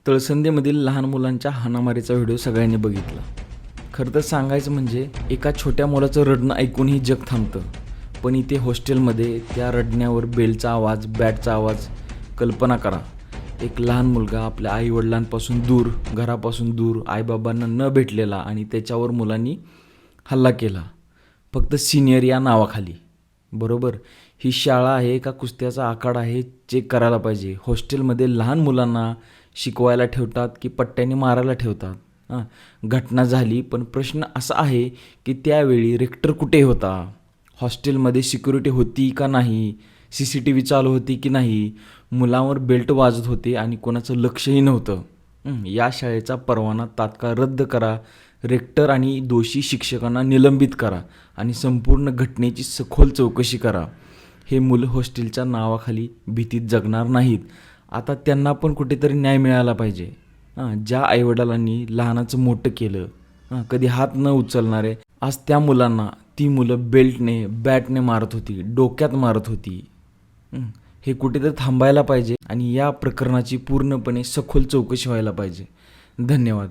तळसंदेमधील लहान मुलांच्या हाणामारीचा व्हिडिओ सगळ्यांनी बघितला. खरं तर सांगायचं म्हणजे एका छोट्या मुलाचं रडणं ऐकूनही जग थांबतं, पण इथे हॉस्टेलमध्ये त्या रडण्यावर बेलचा आवाज, बॅटचा आवाज. कल्पना करा, एक लहान मुलगा आपल्या आईवडिलांपासून दूर, घरापासून दूर, आईबाबांना न भेटलेला आणि त्याच्यावर मुलांनी हल्ला केला फक्त सिनियर या नावाखाली. बरोबर, ही शाळा आहे का कुस्त्याचा आखाडा आहे चेक करायला पाहिजे. हॉस्टेलमध्ये लहान मुलांना शिकवायला ठेवतात की पट्ट्याने मारायला ठेवतात? घटना झाली, पण प्रश्न असा आहे की त्यावेळी रेक्टर कुठे होता? हॉस्टेलमध्ये सिक्युरिटी होती का नाही? CCTV चालू होती की नाही? मुलांवर बेल्ट वाजत होते आणि कोणाचं लक्षही नव्हतं. या शाळेचा परवाना तात्काळ रद्द करा, रेक्टर आणि दोषी शिक्षकांना निलंबित करा आणि संपूर्ण घटनेची सखोल चौकशी करा. हे मुलं हॉस्टेलच्या नावाखाली भीतीत जगणार नाहीत. आता त्यांना पण कुठेतरी न्याय मिळाला पाहिजे. ज्या आईवडिलांनी लहानाचं मोठं केलं, कधी हात न उचलणारे, आज त्या मुलांना ती मुलं बेल्टने, बॅटने मारत होती, डोक्यात मारत होती. हे कुठेतरी थांबायला पाहिजे आणि या प्रकरणाची पूर्णपणे सखोल चौकशी व्हायला पाहिजे. धन्यवाद.